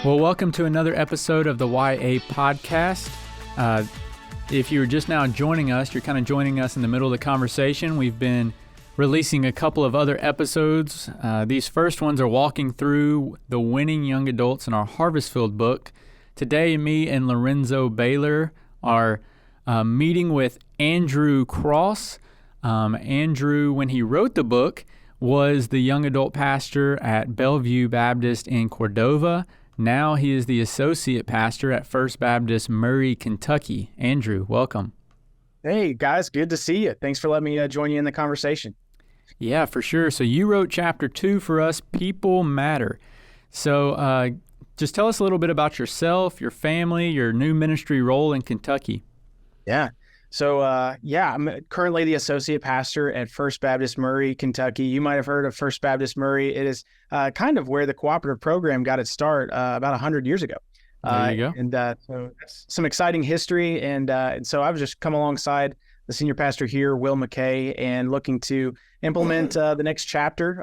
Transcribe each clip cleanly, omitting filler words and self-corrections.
Well, welcome to another episode of the YA podcast. If you're just now joining us, you're kind of joining us in the middle of the conversation. We've been releasing a couple of other episodes. These first ones are walking through the winning young adults in our Harvestfield book. Today, me and Lorenzo Baylor are meeting with Andrew Cross. Andrew, when he wrote the book, was the young adult pastor at Bellevue Baptist in Cordova. Now he is the associate pastor at First Baptist Murray, Kentucky. Andrew, welcome. Hey, guys. Good to see you. Thanks for letting me join you in the conversation. Yeah, for sure. So you wrote chapter 2 for us, People Matter. So just tell us a little bit about yourself, your family, your new ministry role in Kentucky. Yeah. So, I'm currently the associate pastor at First Baptist Murray, Kentucky. You might have heard of First Baptist Murray. It is kind of where the cooperative program got its start about 100 years ago. There you go. And so that's some exciting history. And so I've just come alongside the senior pastor here, Will McKay, and looking to implement the next chapter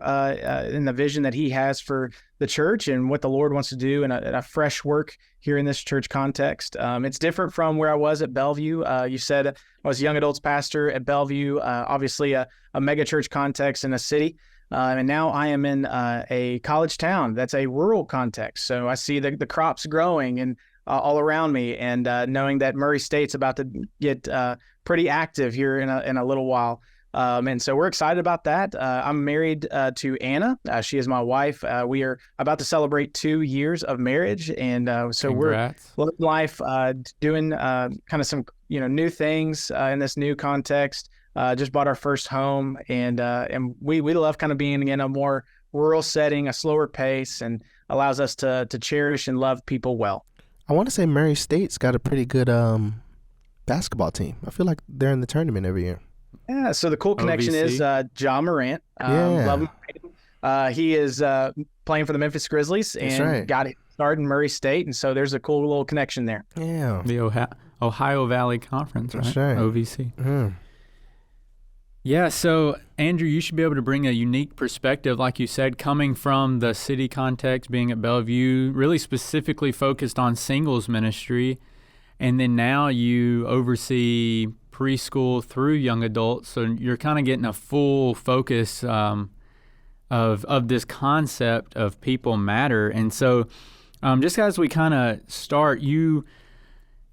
in the vision that he has for the church and what the Lord wants to do in a fresh work here in this church context. It's different from where I was at Bellevue. You said I was a young adults pastor at Bellevue, obviously a mega church context in a city. And now I am in a college town that's a rural context. So I see the crops growing and all around me, and knowing that Murray State's about to get pretty active here in a little while. And so we're excited about that. I'm married to Anna. She is my wife. We are about to celebrate 2 years of marriage. And so Congrats. We're living life, doing kind of some new things in this new context. Just bought our first home, and we love kind of being in a more rural setting, a slower pace, and allows us to cherish and love people well. I want to say Murray State's got a pretty good basketball team. I feel like they're in the tournament every year. Yeah, so the cool connection OVC. is John Morant. Love him. He is playing for the Memphis Grizzlies and got it started in Murray State, and so there's a cool little connection there. Yeah. The Ohio Valley Conference, right? That's right. OVC. Mm. Yeah, so Andrew, you should be able to bring a unique perspective, like you said, coming from the city context, being at Bellevue, really specifically focused on singles ministry, and then now you oversee preschool through young adults, so you're kind of getting a full focus of this concept of people matter. And so just as we kind of start, you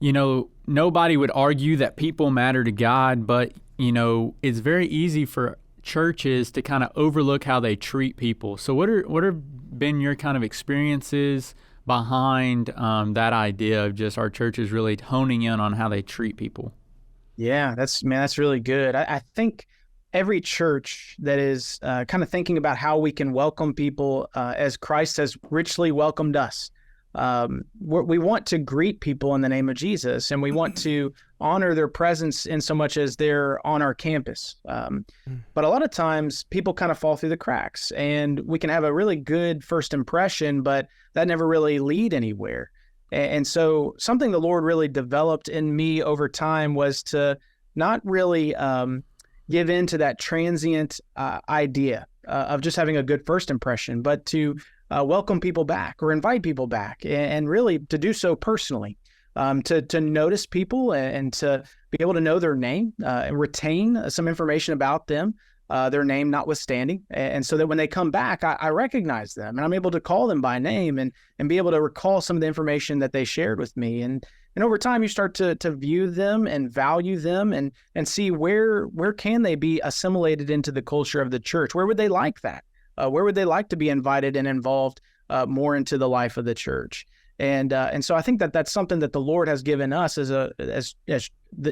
know, nobody would argue that people matter to God, but it's very easy for churches to kind of overlook how they treat people. So what have been your kind of experiences behind that idea of just our churches really honing in on how they treat people? Yeah, that's really good. I think every church that is kind of thinking about how we can welcome people as Christ has richly welcomed us. We want to greet people in the name of Jesus, and we want to honor their presence in so much as they're on our campus. But a lot of times people kind of fall through the cracks, and we can have a really good first impression, but that never really lead anywhere. And so something the Lord really developed in me over time was to not really give in to that transient idea of just having a good first impression, but to welcome people back or invite people back, and really to do so personally, to notice people and to be able to know their name and retain some information about them, their name notwithstanding. And so that when they come back, I recognize them, and I'm able to call them by name and be able to recall some of the information that they shared with me. And over time, you start to view them and value them and see where can they be assimilated into the culture of the church? Where would they like that? Where would they like to be invited and involved more into the life of the church? And so I think that's something that the Lord has given us as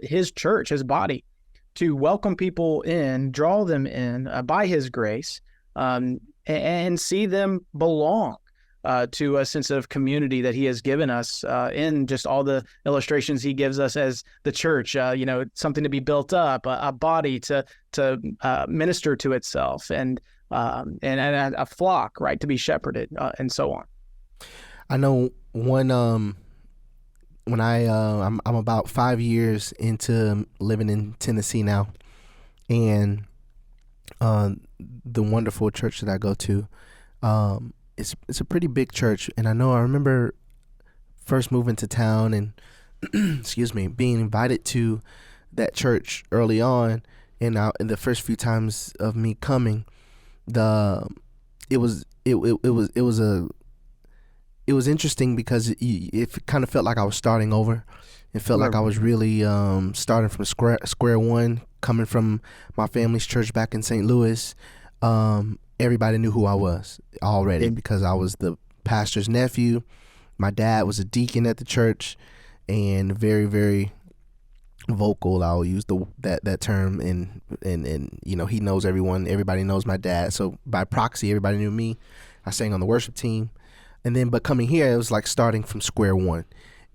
His church, His body, to welcome people in, draw them in by His grace, and see them belong to a sense of community that He has given us in just all the illustrations He gives us as the church. Something to be built up, a body to minister to itself, and a flock, right, to be shepherded, and so on. I know when I'm about 5 years into living in Tennessee now, and the wonderful church that I go to, it's a pretty big church, and I remember first moving to town and excuse me, being invited to that church early on, and in the first few times of me coming, it was interesting because it kind of felt like I was starting over. It felt like I was really starting from square one, coming from my family's church back in St. Louis. Everybody knew who I was already because I was the pastor's nephew. My dad was a deacon at the church, and very, very vocal. I'll use that term, and you know, he knows everyone. Everybody knows my dad, so by proxy, everybody knew me. I sang on the worship team, and then but coming here, it was like starting from square one.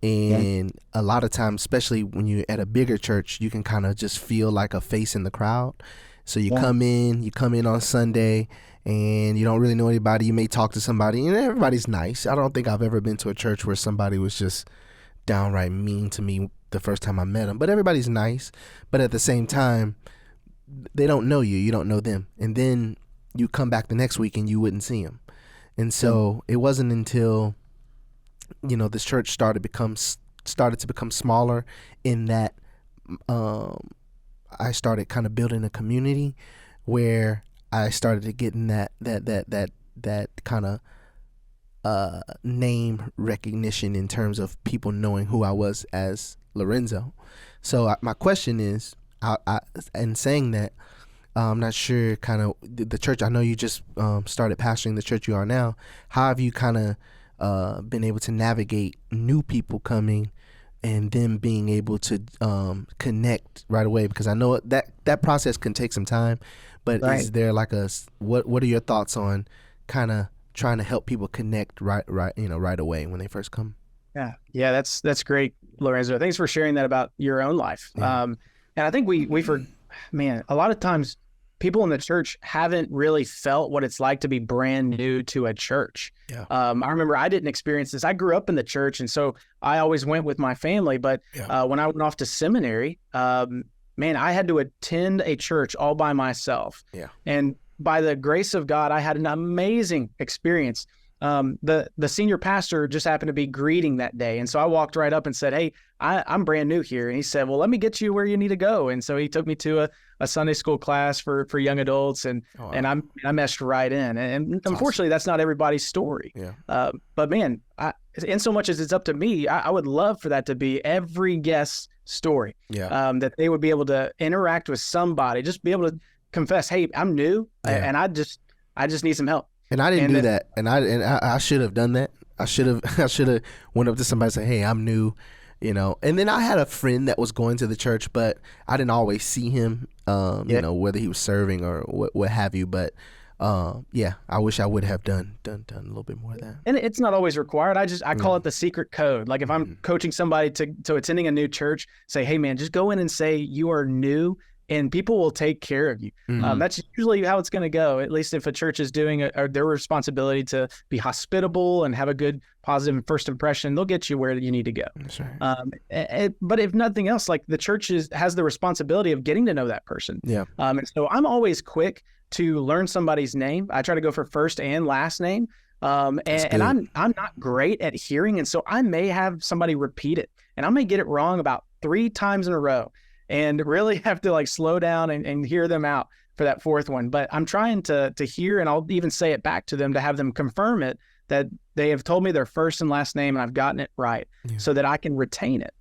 And a lot of times, especially when you're at a bigger church, you can kind of just feel like a face in the crowd. So you come in on Sunday, and you don't really know anybody. You may talk to somebody, and everybody's nice. I don't think I've ever been to a church where somebody was just downright mean to me the first time I met them. But everybody's nice. But at the same time, they don't know you. You don't know them. And then you come back the next week and you wouldn't see them. And so it wasn't until, you know, this church started to become smaller, in that I started kind of building a community where I started to get in that kind of name recognition in terms of people knowing who I was as Lorenzo. So my question is, in saying that, I'm not sure kind of the church. I know you just started pastoring the church you are now. How have you kind of been able to navigate new people coming and them being able to connect right away? Because I know that process can take some time, but is there like what are your thoughts on kind of trying to help people connect right away when they first come? Yeah, that's great, Lorenzo. Thanks for sharing that about your own life. Yeah. And I think a lot of times people in the church haven't really felt what it's like to be brand new to a church. Yeah. I remember I didn't experience this. I grew up in the church, and so I always went with my family. But when I went off to seminary, I had to attend a church all by myself. Yeah. And by the grace of God, I had an amazing experience. The senior pastor just happened to be greeting that day. And so I walked right up and said, "Hey, I'm brand new here." And he said, "Well, let me get you where you need to go." And so he took me to a Sunday school class for young adults, and I meshed right in. And unfortunately, that's not everybody's story. Yeah. But man, in so much as it's up to me, I would love for that to be every guest's story. Yeah. That they would be able to interact with somebody, just be able to confess, "Hey, I'm new, and I just need some help." And I didn't do that, and I should have done that. I should have went up to somebody and said, "Hey, I'm new," you know. And then I had a friend that was going to the church, but I didn't always see him, you know, whether he was serving or what have you. But I wish I would have done a little bit more of that. And it's not always required. I call it the secret code. Like if I'm coaching somebody to attending a new church, say, "Hey, man, just go in and say you are new, and people will take care of you." That's usually how it's going to go, at least if a church is doing their responsibility to be hospitable and have a good, positive first impression. They'll get you where you need to go. That's right. But if nothing else, like the church has the responsibility of getting to know that person. Yeah. And so I'm always quick to learn somebody's name. I try to go for first and last name. And I'm not great at hearing. And so I may have somebody repeat it, and I may get it wrong about 3 times in a row, and really have to like slow down and hear them out for that fourth one. But I'm trying to hear, and I'll even say it back to them to have them confirm it, that they have told me their first and last name and I've gotten it right, so that I can retain it,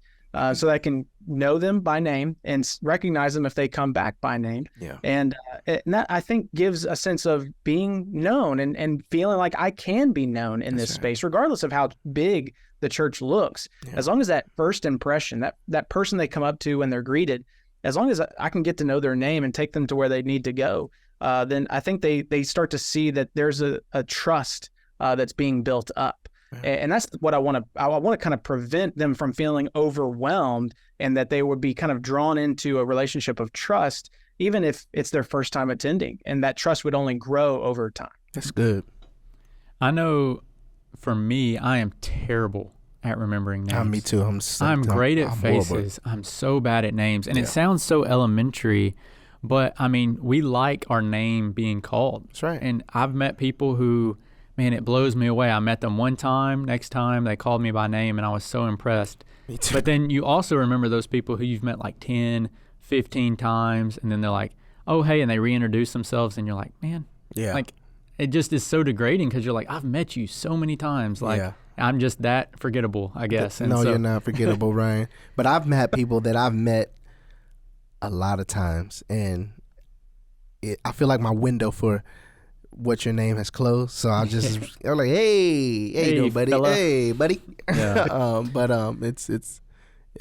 so that I can know them by name and recognize them if they come back by name. Yeah. And that, I think, gives a sense of being known and feeling like I can be known in this space, regardless of how big the church looks. As long as that first impression, that person they come up to when they're greeted, as long as I can get to know their name and take them to where they need to go, then I think they start to see that there's a trust that's being built up. And that's what I want to kind of prevent them from feeling overwhelmed, and that they would be kind of drawn into a relationship of trust, even if it's their first time attending, and that trust would only grow over time. That's good. I know for me, I am terrible at remembering names. Me too. I'm great at faces. Horrible. I'm so bad at names. And it sounds so elementary, but I mean, we like our name being called. That's right. And I've met people who man, it blows me away. I met them one time. Next time they called me by name, and I was so impressed. Me too. But then you also remember those people who you've met like 10, 15 times, and then they're like, oh, hey, and they reintroduce themselves, and you're like, man, like, it just is so degrading because you're like, I've met you so many times. Like, I'm just that forgettable, I guess. And no, so, you're not forgettable, Ryan. But I've met people that I've met a lot of times, and I feel like my window for what your name has closed. So I'm like, hey, buddy, fella. hey, buddy. Yeah. But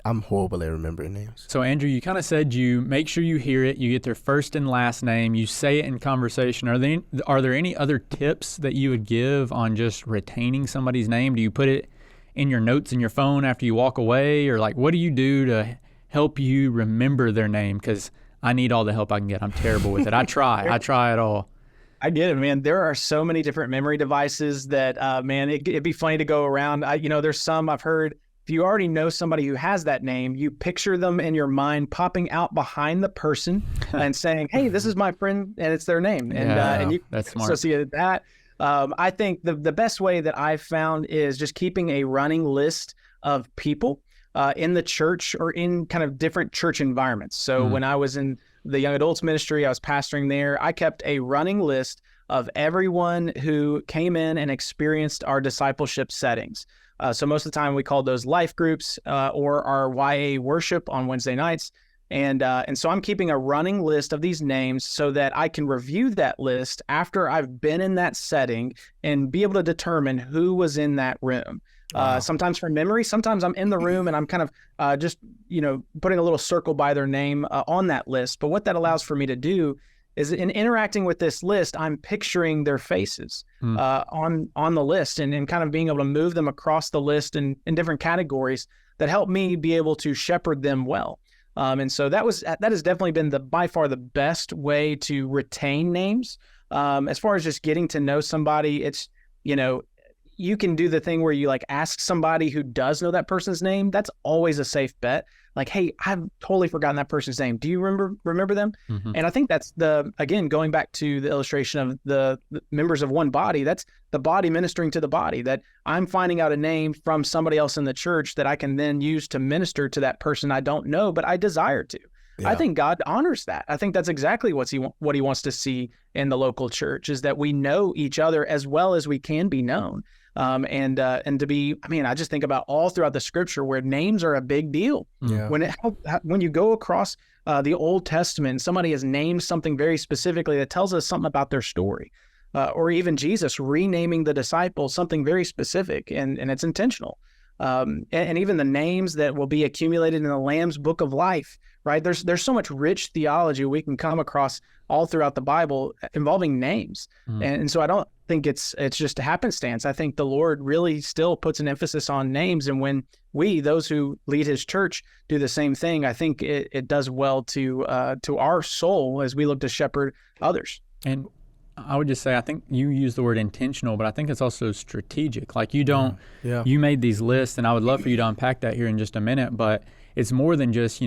I'm horrible at remembering names. So, Andrew, you kind of said you make sure you hear it, you get their first and last name, you say it in conversation. Are there any other tips that you would give on just retaining somebody's name? Do you put it in your notes in your phone after you walk away? Or, like, what do you do to help you remember their name? Because I need all the help I can get. I'm terrible with it. I try it all. I get it, man. There are so many different memory devices that, man, it'd be funny to go around. There's some I've heard. If you already know somebody who has that name, you picture them in your mind popping out behind the person and saying, hey, this is my friend, and it's their name. And you that's smart. associate that. I think the best way that I've found is just keeping a running list of people in the church or in kind of different church environments. So when I was in the young adults ministry, I was pastoring there. I kept a running list of everyone who came in and experienced our discipleship settings. So most of the time we called those life groups or our YA worship on Wednesday nights. And so I'm keeping a running list of these names so that I can review that list after I've been in that setting and be able to determine who was in that room. Wow. Sometimes from memory, sometimes I'm in the room and I'm kind of just, putting a little circle by their name on that list. But what that allows for me to do is in interacting with this list, I'm picturing their faces on the list and kind of being able to move them across the list in different categories that help me be able to shepherd them well. And so that has definitely been by far the best way to retain names. As far as just getting to know somebody, it's, you can do the thing where you like ask somebody who does know that person's name. That's always a safe bet. Like, hey, I've totally forgotten that person's name. Do you remember them? Mm-hmm. And I think that's again, going back to the illustration of the members of one body, that's the body ministering to the body, that I'm finding out a name from somebody else in the church that I can then use to minister to that person I don't know, but I desire to. Yeah. I think God honors that. I think that's exactly what he wants to see in the local church, is that we know each other as well as we can be known. And to be, I just think about all throughout the scripture where names are a big deal. Yeah. When you go across the Old Testament, somebody has named something very specifically that tells us something about their story, or even Jesus renaming the disciples something very specific, and it's intentional. And even the names that will be accumulated in the Lamb's Book of Life, right? There's so much rich theology we can come across all throughout the Bible involving names. And so I don't think it's just a happenstance. I think the Lord really still puts an emphasis on names. And when those who lead his church, do the same thing, I think it does well to our soul as we look to shepherd others. And I would just say, I think you use the word intentional, but I think it's also strategic. Like you made these lists, and I would love for you to unpack that here in just a minute, but it's more than just,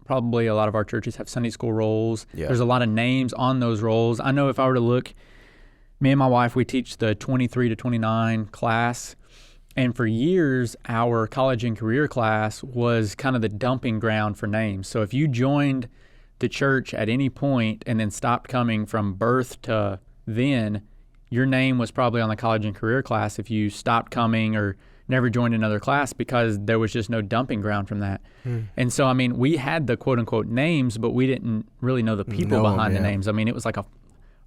probably a lot of our churches have Sunday school rolls. Yeah. There's a lot of names on those rolls. I know if I were to look, me and my wife, we teach the 23 to 29 class, and for years, our college and career class was kind of the dumping ground for names. So if you joined the church at any point and then stopped coming from birth to then, your name was probably on the college and career class if you stopped coming or never joined another class, because there was just no dumping ground from that. And so, we had the quote unquote names, but we didn't really know the people behind the names. It was like a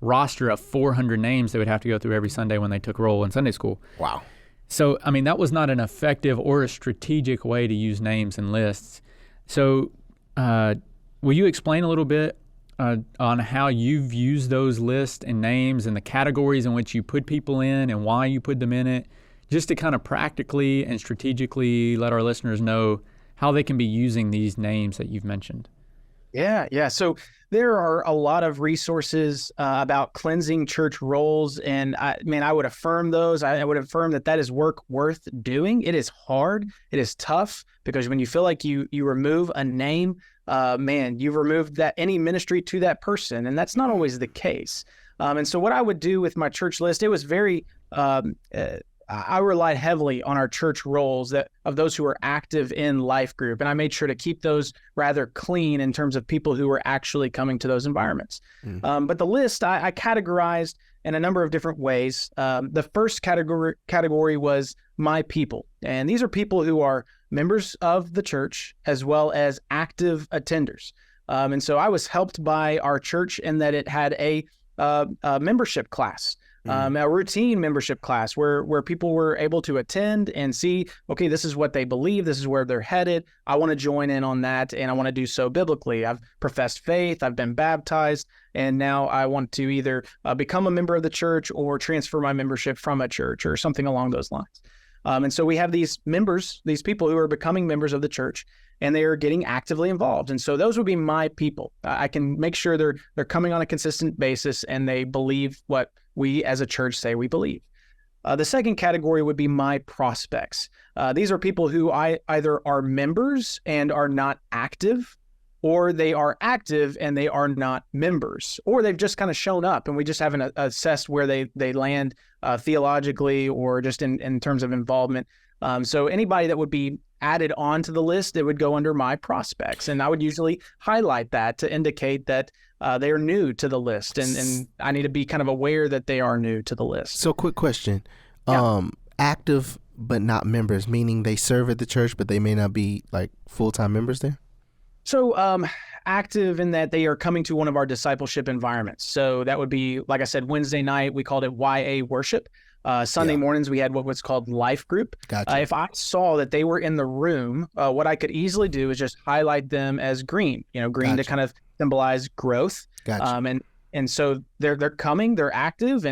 roster of 400 names they would have to go through every Sunday when they took roll in Sunday school. Wow. So, that was not an effective or a strategic way to use names and lists. So, will you explain a little bit on how you've used those lists and names and the categories in which you put people in and why you put them in it, just to kind of practically and strategically let our listeners know how they can be using these names that you've mentioned? Yeah. So there are a lot of resources about cleansing church roles, and I would affirm those. I would affirm that is work worth doing. It is hard. It is tough, because when you feel like you remove a name, you've removed that any ministry to that person, and that's not always the case. And so what I would do with my church list, it was very, I relied heavily on our church roles of those who were active in life group. And I made sure to keep those rather clean in terms of people who were actually coming to those environments. But the list I categorized in a number of different ways. The first category was my people. And these are people who are members of the church as well as active attenders. And so I was helped by our church in that it had a membership class. A routine membership class where people were able to attend and see, okay, this is what they believe, this is where they're headed. I want to join in on that, and I want to do so biblically. I've professed faith, I've been baptized, and now I want to either become a member of the church or transfer my membership from a church or something along those lines. And so we have these members, these people who are becoming members of the church, and they are getting actively involved. And so those would be my people. I can make sure they're coming on a consistent basis and they believe what we as a church say we believe. The second category would be my prospects. These are people who either are members and are not active, or they are active and they are not members, or they've just kind of shown up and we just haven't assessed where they land theologically or just in terms of involvement. So anybody that would be added onto the list, it would go under my prospects. And I would usually highlight that to indicate that they are new to the list. And I need to be kind of aware that they are new to the list. So quick question. Yeah. Active but not members, meaning they serve at the church, but they may not be like full-time members there? So active in that they are coming to one of our discipleship environments. So that would be, like I said, Wednesday night, we called it YA worship. Sunday mornings, we had what was called life group. Gotcha. If I saw that they were in the room, what I could easily do is just highlight them as green, green to kind of symbolize growth. Gotcha. And so they're coming, they're active.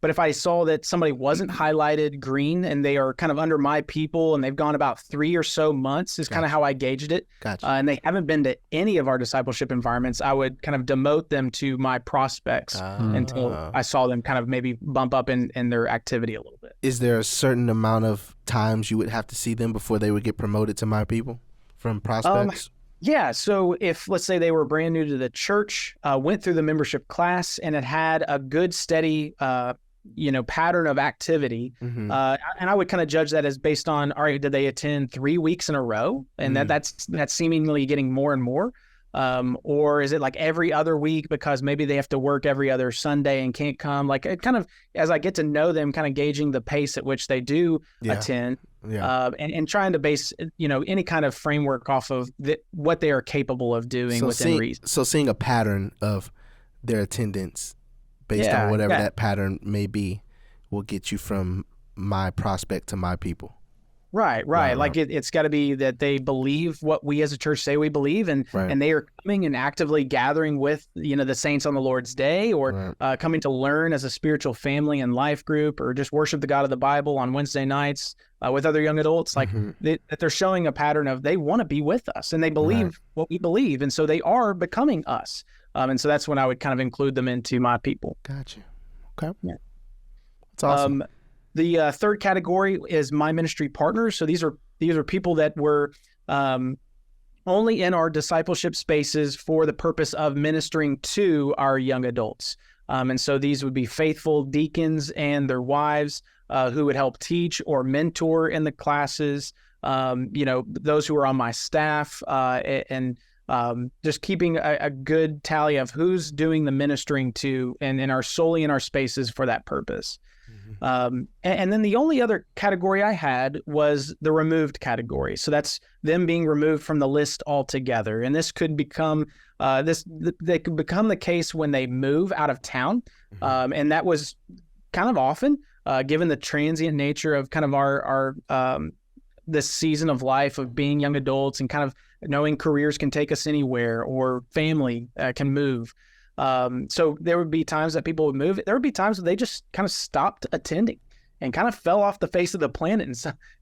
But if I saw that somebody wasn't highlighted green and they are kind of under my people and they've gone about 3 or so months is kind of how I gauged it. Gotcha. And they haven't been to any of our discipleship environments, I would kind of demote them to my prospects until I saw them kind of maybe bump up in their activity a little bit. Is there a certain amount of times you would have to see them before they would get promoted to my people from prospects? Yeah. So if, let's say they were brand new to the church, went through the membership class and it had a good, steady pattern of activity. And I would kind of judge that as based on, all right, did they attend 3 weeks in a row? And that's seemingly getting more and more. Or is it like every other week because maybe they have to work every other Sunday and can't come? Like it kind of, as I get to know them, kind of gauging the pace at which they do attend. And trying to base, any kind of framework off of what they are capable of doing within reason. So seeing a pattern of their attendance based on whatever that pattern may be will get you from my prospect to my people. Right. Like it's got to be that they believe what we as a church say we believe, and they are coming and actively gathering with the saints on the Lord's day, or coming to learn as a spiritual family and life group, or just worship the God of the Bible on Wednesday nights with other young adults. Like that they're showing a pattern of they want to be with us and they believe what we believe, and so they are becoming us. And so that's when I would kind of include them into my people. Gotcha. Okay. Yeah. That's awesome. The third category is my ministry partners. So these are people that were only in our discipleship spaces for the purpose of ministering to our young adults. And so these would be faithful deacons and their wives who would help teach or mentor in the classes. Those who are on my staff and just keeping a good tally of who's doing the ministering to and are solely in our spaces for that purpose. And then the only other category I had was the removed category. So that's them being removed from the list altogether. And this could become they could become the case when they move out of town. And that was kind of often, given the transient nature of kind of our this season of life of being young adults and kind of knowing careers can take us anywhere or family can move. So there would be times that people would move. There would be times that they just kind of stopped attending and kind of fell off the face of the planet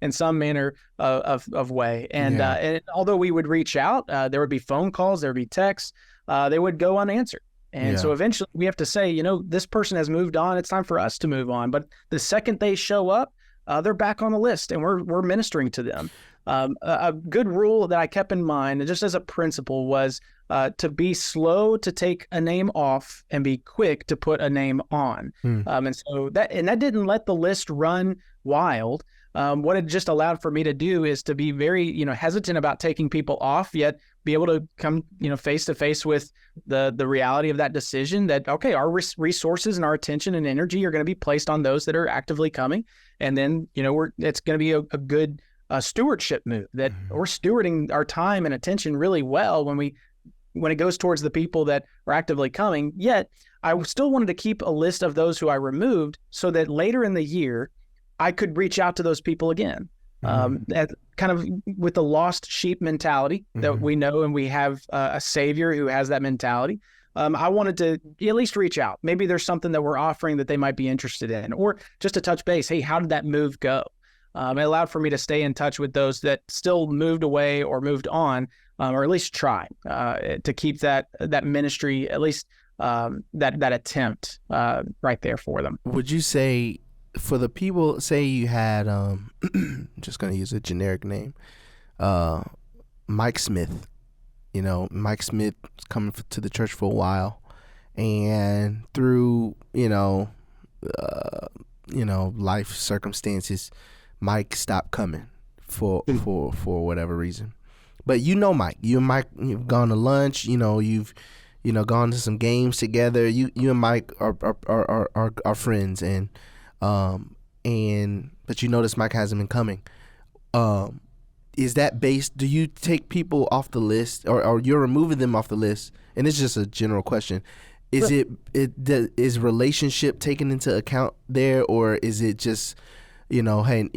in some manner of way. And although we would reach out, there would be phone calls, there would be texts, they would go unanswered. And so eventually we have to say, this person has moved on. It's time for us to move on. But the second they show up, they're back on the list and we're ministering to them. A good rule that I kept in mind, just as a principle, was to be slow to take a name off and be quick to put a name on. And so that didn't let the list run wild. What it just allowed for me to do is to be very, hesitant about taking people off, yet be able to come, face to face with the reality of that decision that, okay, our resources and our attention and energy are going to be placed on those that are actively coming. And then, it's going to be a good stewardship move that we're stewarding our time and attention really well when it goes towards the people that are actively coming. Yet I still wanted to keep a list of those who I removed so that later in the year, I could reach out to those people again. Kind of with the lost sheep mentality that we know, and we have a Savior who has that mentality. I wanted to at least reach out. Maybe there's something that we're offering that they might be interested in, or just to touch base. Hey, how did that move go? It allowed for me to stay in touch with those that still moved away or moved on, or at least try to keep that ministry, at least that attempt right there for them. Would you say, for the people, say you had, I'm just going to use a generic name, Mike Smith. Mike Smith was coming to the church for a while, and through, life circumstances, Mike stopped coming for whatever reason. But Mike. You and Mike, you've gone to lunch. You've gone to some games together. You and Mike are friends, and but you notice Mike hasn't been coming. Is that based? Do you take people off the list, or you're removing them off the list? And it's just a general question. Is is relationship taken into account there, or is it just, hey,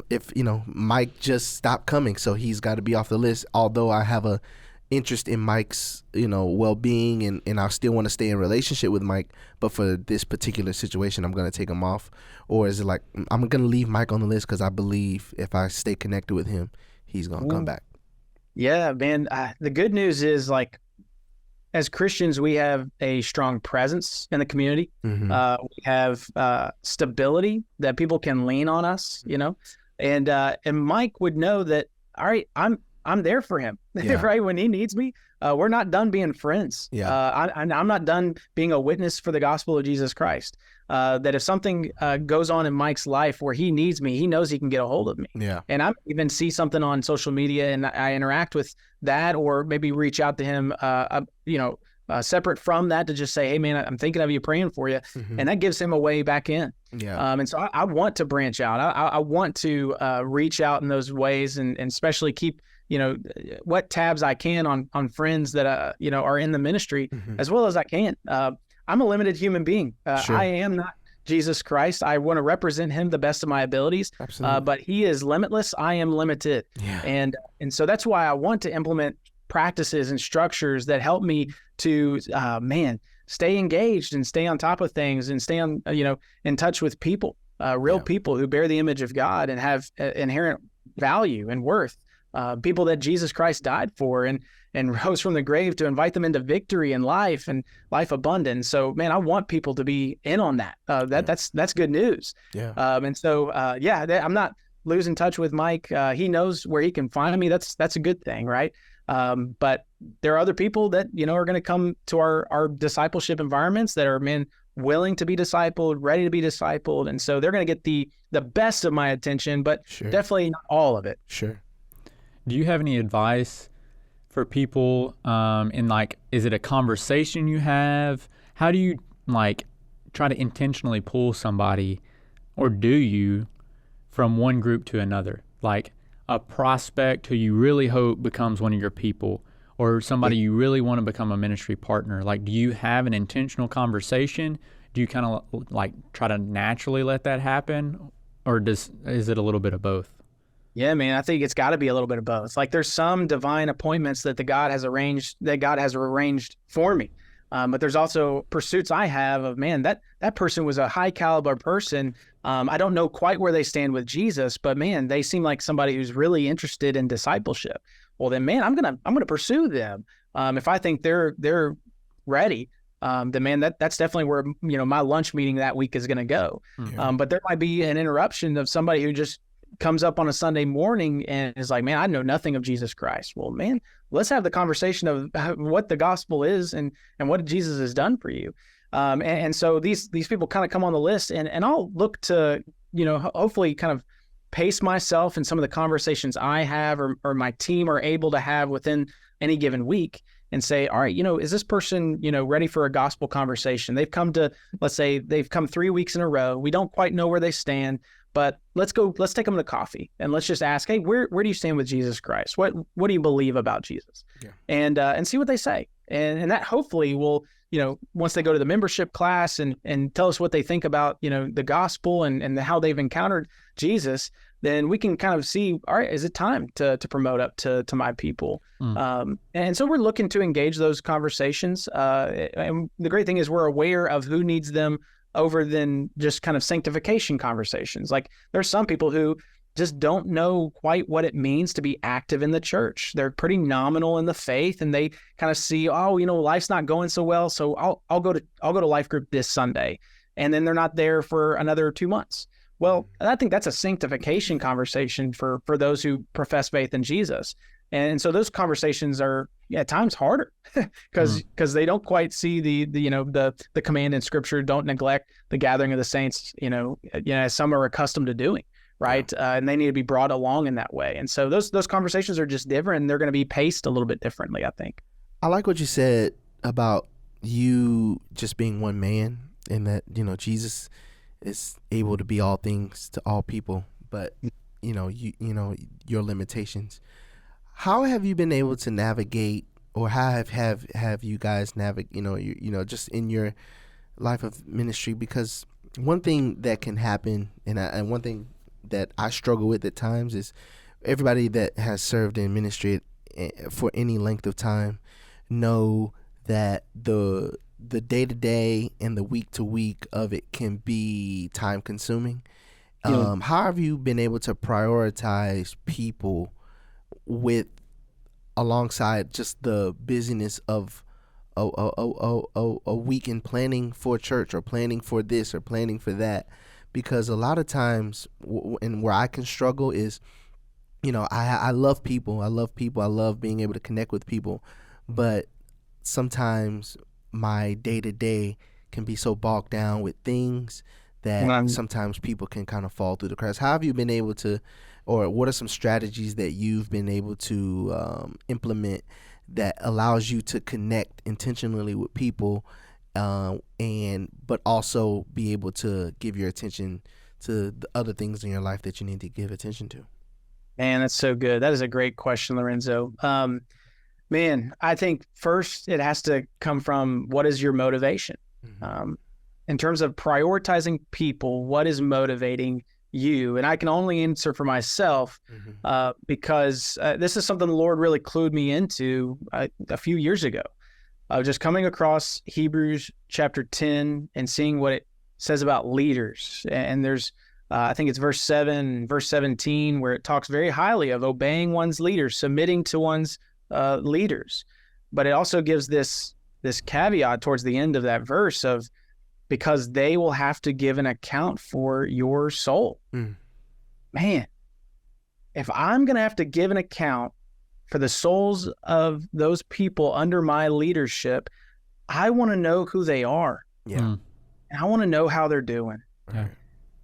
if Mike just stopped coming, so he's got to be off the list, although I have a interest in Mike's, well-being, and I still want to stay in relationship with Mike, but for this particular situation, I'm going to take him off? Or is it like, I'm going to leave Mike on the list because I believe if I stay connected with him, he's going to come back? Yeah, man. The good news is, like, as Christians, we have a strong presence in the community. We have stability that people can lean on us, and Mike would know that, all right, I'm there for him, right? When he needs me, we're not done being friends. I'm not done being a witness for the gospel of Jesus Christ. That if something goes on in Mike's life where he needs me, he knows he can get a hold of me. And I even see something on social media and I interact with that, or maybe reach out to him, separate from that, to just say, hey man, I'm thinking of you, praying for you. And that gives him a way back in. And so I want to branch out. I want to reach out in those ways, and especially keep, what tabs I can on friends that, are in the ministry as well as I can. I'm a limited human being. I am not Jesus Christ. I want to represent him the best of my abilities, but he is limitless. I am limited. And so that's why I want to implement practices and structures that help me to, stay engaged and stay on top of things, and stay on, in touch with people, real people who bear the image of God and have inherent value and worth. People that Jesus Christ died for and rose from the grave to invite them into victory and life abundant. So, man, I want people to be in on that. That's good news. And so, I'm not losing touch with Mike. He knows where he can find me. That's a good thing, right? But there are other people that, are going to come to our discipleship environments that are, willing to be discipled, ready to be discipled. And so they're going to get the best of my attention, but definitely not all of it. Do you have any advice for people is it a conversation you have? How do you try to intentionally pull somebody, or do you, from one group to another? Like a prospect who you really hope becomes one of your people, or somebody you really want to become a ministry partner. Like, do you have an intentional conversation? Do you kind of try to naturally let that happen, or is it a little bit of both? Yeah, man, I think it's got to be a little bit of both. Like, there's some divine appointments that God has arranged for me. But there's also pursuits I have of, man, that person was a high caliber person. I don't know quite where they stand with Jesus, but man, they seem like somebody who's really interested in discipleship. Well, then, man, I'm gonna pursue them. If I think they're ready, then, man, that's definitely where my lunch meeting that week is gonna go. But there might be an interruption of somebody who just comes up on a Sunday morning and is like, man, I know nothing of Jesus Christ. Well, man, let's have the conversation of what the gospel is and what Jesus has done for you. And so these people kind of come on the list, and I'll look to, hopefully kind of pace myself in some of the conversations I have or my team are able to have within any given week, and say, all right, is this person, ready for a gospel conversation? Let's say they've come 3 weeks in a row. We don't quite know where they stand, but let's take them to coffee and let's just ask, hey, where do you stand with Jesus Christ? What do you believe about Jesus? Yeah. And see what they say. And that hopefully will, once they go to the membership class and tell us what they think about, the gospel and how they've encountered Jesus, then we can kind of see, all right, is it time to promote up to my people? And so we're looking to engage those conversations. And the great thing is we're aware of who needs them over than just kind of sanctification conversations. Like there's some people who just don't know quite what it means to be active in the church. They're pretty nominal in the faith, and they kind of see, life's not going so well, so I'll go to life group this Sunday, and then they're not there for another 2 months. Well, I think that's a sanctification conversation for those who profess faith in Jesus. And so those conversations are at times harder because they don't quite see the command in Scripture, don't neglect the gathering of the saints, as some are accustomed to doing. Right. Yeah. And they need to be brought along in that way. And so those conversations are just different, and they're going to be paced a little bit differently, I think. I like what you said about you just being one man, and that, Jesus is able to be all things to all people, but your limitations. How have you been able to navigate, or how have you guys navigate, just in your life of ministry? Because one thing that can happen, and one thing that I struggle with at times, is everybody that has served in ministry for any length of time know that the day-to-day and the week-to-week of it can be time-consuming. Yeah. How have you been able to prioritize people alongside just the busyness of a week in planning for church, or planning for this or planning for that? Because a lot of times, and where I can struggle is, I love people. I love being able to connect with people. But sometimes my day-to-day can be so bogged down with things that sometimes people can kind of fall through the cracks. How have you been able to, or what are some strategies that you've been able to implement that allows you to connect intentionally with people, but also be able to give your attention to the other things in your life that you need to give attention to? Man, that's so good. That is a great question, Lorenzo. I think first it has to come from, what is your motivation? Mm-hmm. In terms of prioritizing people, what is motivating you? And I can only answer for myself, because this is something the Lord really clued me into a few years ago. Just coming across Hebrews chapter 10 and seeing what it says about leaders. And there's, I think it's verse 7, verse 17, where it talks very highly of obeying one's leaders, submitting to one's leaders. But it also gives this caveat towards the end of that verse of, because they will have to give an account for your soul. Man, if I'm going to have to give an account for the souls of those people under my leadership, I want to know who they are. Yeah. And I want to know how they're doing. Yeah.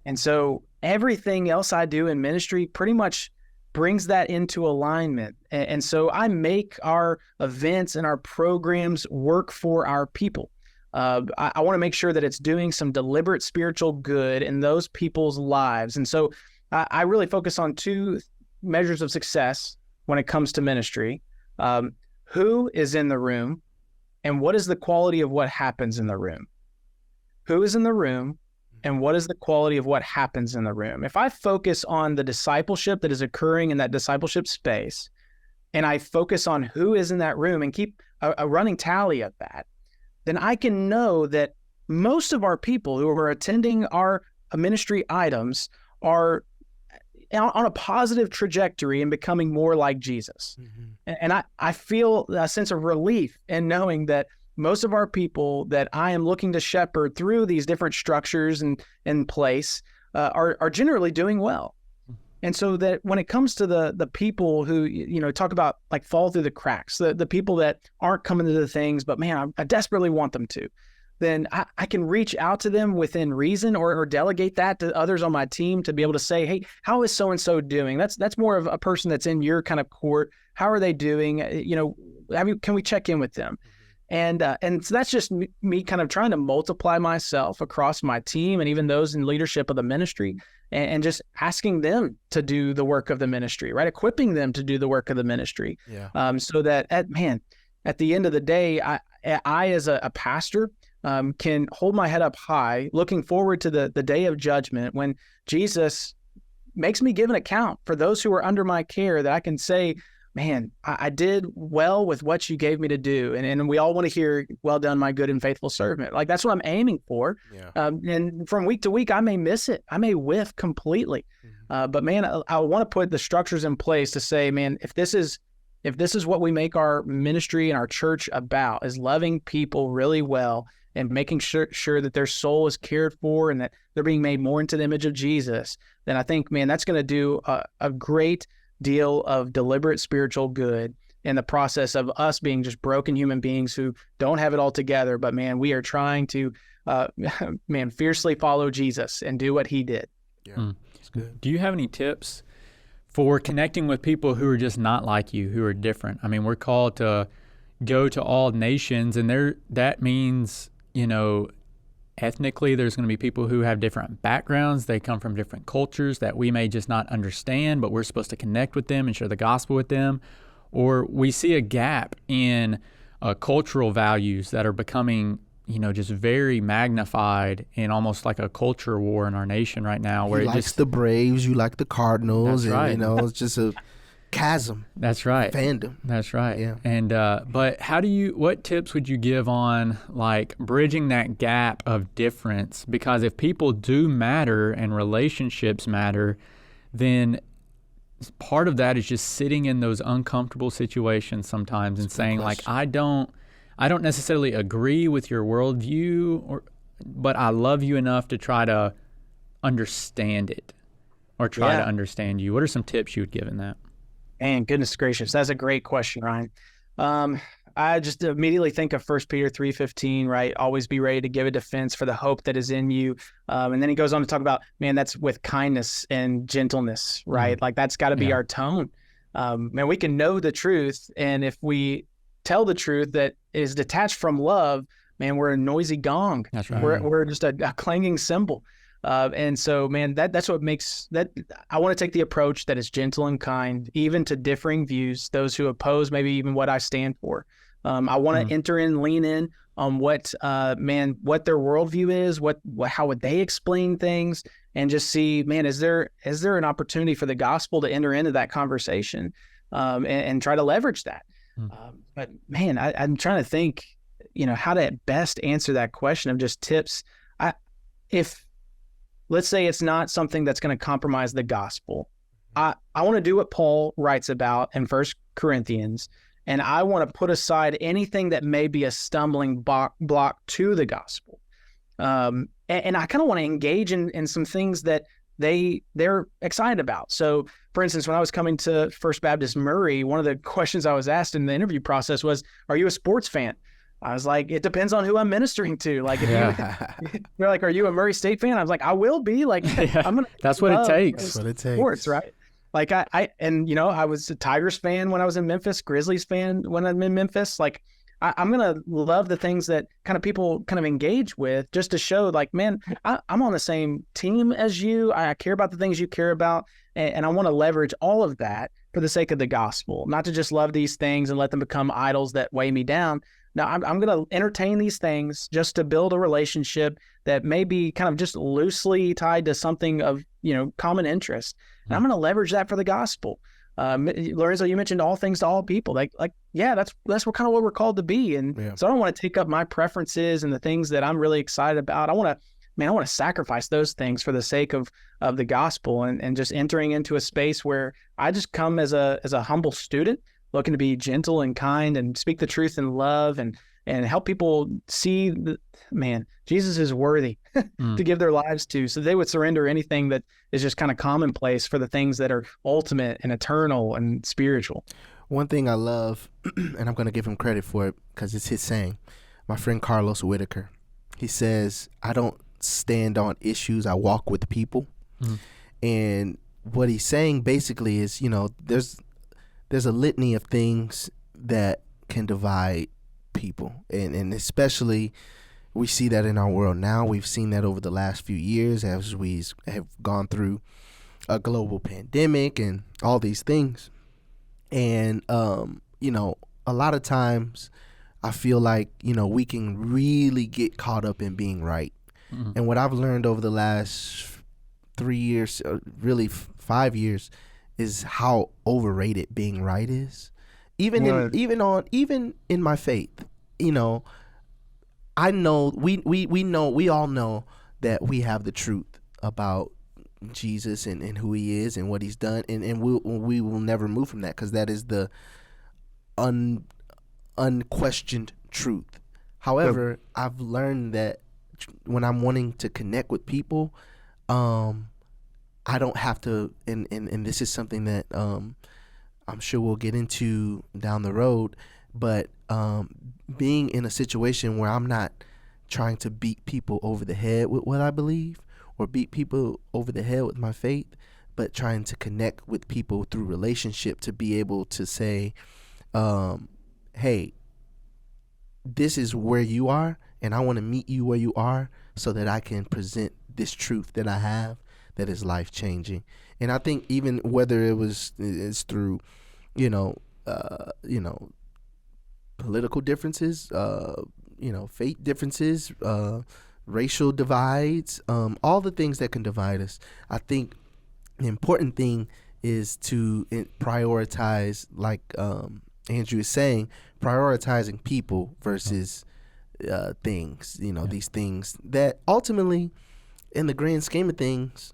And so everything else I do in ministry pretty much brings that into alignment. And so I make our events and our programs work for our people. I want to make sure that it's doing some deliberate spiritual good in those people's lives. And so I really focus on two measures of success when it comes to ministry. Who is in the room, and what is the quality of what happens in the room? Who is in the room, and what is the quality of what happens in the room? If I focus on the discipleship that is occurring in that discipleship space, and I focus on who is in that room and keep a running tally of that, then I can know that most of our people who are attending our ministry items are on a positive trajectory and becoming more like Jesus. Mm-hmm. And I feel a sense of relief in knowing that most of our people that I am looking to shepherd through these different structures and in place are generally doing well. And so that when it comes to the people who, talk about like fall through the cracks, the people that aren't coming to the things, but man, I desperately want them to, then I can reach out to them within reason, or delegate that to others on my team to be able to say, hey, how is so-and-so doing? That's more of a person that's in your kind of court. How are they doing? Can we check in with them? And so that's just me kind of trying to multiply myself across my team and even those in leadership of the ministry, and just asking them to do the work of the ministry, right? Equipping them to do the work of the ministry. Yeah. So that at the end of the day, I as a pastor can hold my head up high, looking forward to the day of judgment when Jesus makes me give an account for those who are under my care, that I can say, man, I did well with what you gave me to do. And we all want to hear, well done, my good and faithful servant. Like, that's what I'm aiming for. Yeah. And from week to week, I may miss it. I may whiff completely. But man, I want to put the structures in place to say, man, if this is what we make our ministry and our church about, is loving people really well and making sure that their soul is cared for and that they're being made more into the image of Jesus, then I think, man, that's going to do a great deal of deliberate spiritual good in the process of us being just broken human beings who don't have it all together. But man, we are trying to, fiercely follow Jesus and do what he did. Yeah, that's good. Do you have any tips for connecting with people who are just not like you, who are different? I mean, we're called to go to all nations, and that means, ethnically, there's going to be people who have different backgrounds. They come from different cultures that we may just not understand, but we're supposed to connect with them and share the gospel with them. Or we see a gap in cultural values that are becoming, just very magnified in almost like a culture war in our nation right now. Where he likes the Braves, you like the Cardinals, that's right. And it's just a chasm. That's right. Fandom. That's right. Yeah. And but what tips would you give on like bridging that gap of difference? Because if people do matter and relationships matter, then part of that is just sitting in those uncomfortable situations sometimes and saying like, I don't necessarily agree with your worldview, but I love you enough to try to understand it or try to understand you. What are some tips you would give in that? And goodness gracious, that's a great question, Ryan. I just immediately think of 1 Peter 3:15, right? Always be ready to give a defense for the hope that is in you. And then he goes on to talk about, man, that's with kindness and gentleness, right? Like that's got to be our tone. Man, we can know the truth. And if we tell the truth that is detached from love, man, we're a noisy gong. That's right. We're just a clanging cymbal. And so, man, that's what makes that. I want to take the approach that is gentle and kind, even to differing views, those who oppose maybe even what I stand for. I want to enter in, lean in on what their worldview is, how would they explain things, and just see, man, is there an opportunity for the gospel to enter into that conversation, and try to leverage that. But man, I'm trying to think, how to best answer that question of just tips. If let's say it's not something that's going to compromise the gospel. I want to do what Paul writes about in 1 Corinthians, and I want to put aside anything that may be a stumbling block to the gospel. And I kind of want to engage in some things that they're excited about. So, for instance, when I was coming to First Baptist Murray, one of the questions I was asked in the interview process was, are you a sports fan? I was like, it depends on who I'm ministering to. Like, if they're like, are you a Murray State fan? I was like, I will be. Like, I'm gonna. That's what it takes. That's what it takes. Sports, right? Like, I was a Tigers fan when I was in Memphis, Grizzlies fan when I'm in Memphis. Like, I'm gonna love the things that kind of people kind of engage with, just to show, like, man, I'm on the same team as you. I care about the things you care about, and I want to leverage all of that for the sake of the gospel, not to just love these things and let them become idols that weigh me down. Now, I'm going to entertain these things just to build a relationship that may be kind of just loosely tied to something of, common interest. And I'm going to leverage that for the gospel. Lorenzo, you mentioned all things to all people. That's what kind of what we're called to be. And so I don't want to take up my preferences and the things that I'm really excited about. I want to sacrifice those things for the sake of the gospel, and just entering into a space where I just come as a humble student, looking to be gentle and kind and speak the truth in love, and and help people see Jesus is worthy to give their lives to, so they would surrender anything that is just kind of commonplace for the things that are ultimate and eternal and spiritual. One thing I love, and I'm going to give him credit for it because it's his saying, my friend Carlos Whitaker, he says, I don't stand on issues, I walk with people. And what he's saying basically is, there's a litany of things that can divide people. And especially we see that in our world now. We've seen that over the last few years as we have gone through a global pandemic and all these things. And, a lot of times I feel like, we can really get caught up in being right. And what I've learned over the last 3 years, really 5 years, is how overrated being right is. Even in my faith, I know we all know that we have the truth about Jesus and who he is and what he's done, and we will never move from that because that is the unquestioned truth. However, I've learned that when I'm wanting to connect with people, I don't have to, and this is something that I'm sure we'll get into down the road, but being in a situation where I'm not trying to beat people over the head with what I believe or beat people over the head with my faith, but trying to connect with people through relationship to be able to say, hey, this is where you are, and I want to meet you where you are so that I can present this truth that I have that is life-changing. And I think even whether it's through, political differences, faith differences, racial divides, all the things that can divide us, I think the important thing is to prioritize, like Andrew is saying, prioritizing people versus things, these things that ultimately, in the grand scheme of things,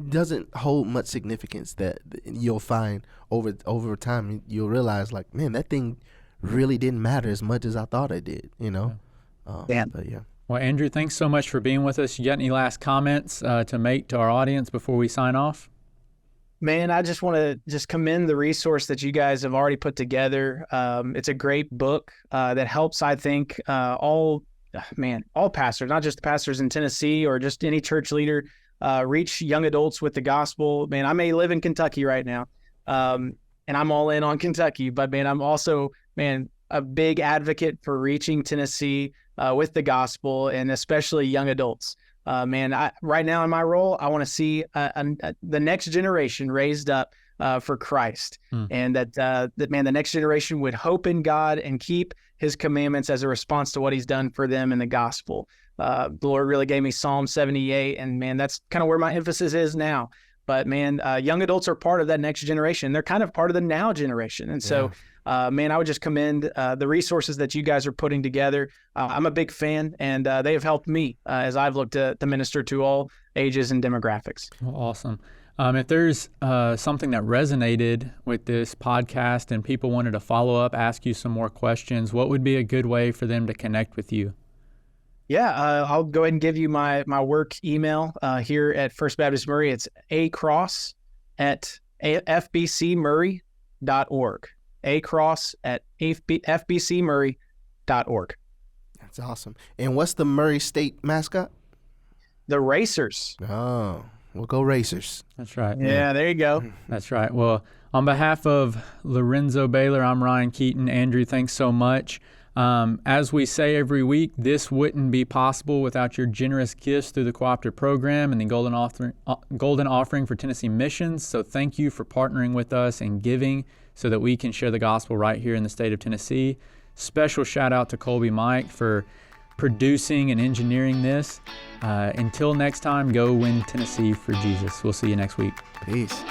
doesn't hold much significance. That you'll find over time, you'll realize, like, man, that thing really didn't matter as much as I thought it did, But yeah. Well, Andrew, thanks so much for being with us. You got any last comments to make to our audience before we sign off? Man, I just want to commend the resource that you guys have already put together. It's a great book that helps, I think, all pastors, not just pastors in Tennessee or just any church leader, reach young adults with the gospel. Man, I may live in Kentucky right now, and I'm all in on Kentucky, but man, I'm also, a big advocate for reaching Tennessee with the gospel, and especially young adults. Right now in my role, I want to see the next generation raised up for Christ, and that the next generation would hope in God and keep his commandments as a response to what he's done for them in the gospel. The Lord really gave me Psalm 78, and man, that's kind of where my emphasis is now. But man, young adults are part of that next generation. They're kind of part of the now generation. And so, I would just commend the resources that you guys are putting together. I'm a big fan, and they have helped me as I've looked to minister to all ages and demographics. Well, awesome. If there's something that resonated with this podcast and people wanted to follow up, ask you some more questions, what would be a good way for them to connect with you? Yeah, I'll go ahead and give you my work email here at First Baptist Murray. It's across@fbcmurray.org. across@fbcmurray.org. That's awesome. And what's the Murray State mascot? The Racers. Oh, we'll go Racers. That's right. Yeah, there you go. That's right. Well, on behalf of Lorenzo Baylor, I'm Ryan Keaton. Andrew, thanks so much. As we say every week, this wouldn't be possible without your generous gifts through the cooperative program and the Golden Offering for Tennessee Missions. So thank you for partnering with us and giving so that we can share the gospel right here in the state of Tennessee. Special shout out to Colby Mike for producing and engineering this. Until next time, go win Tennessee for Jesus. We'll see you next week. Peace.